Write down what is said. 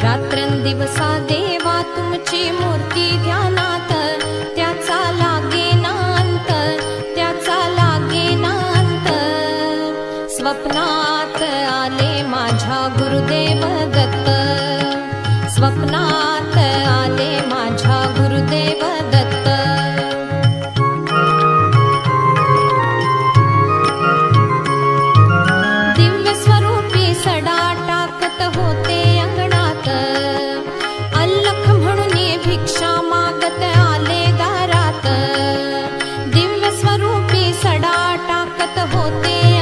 रात्रंदिवसा देवा तुमची मूर्ती ध्यानात, त्याचा लागेना अंत, त्याचा लागेना अंत. स्वप्नात आले माझ्या गुरुदेव दत्त, स्वप्नात आले माझ्या गुरुदेव दत्त. दिव्य स्वरूपी सडा टाकत होते अंगणात, अल्लख म्हणून भिक्षा मागत आले दारात. दिव्य स्वरूपी सडा टाकत होते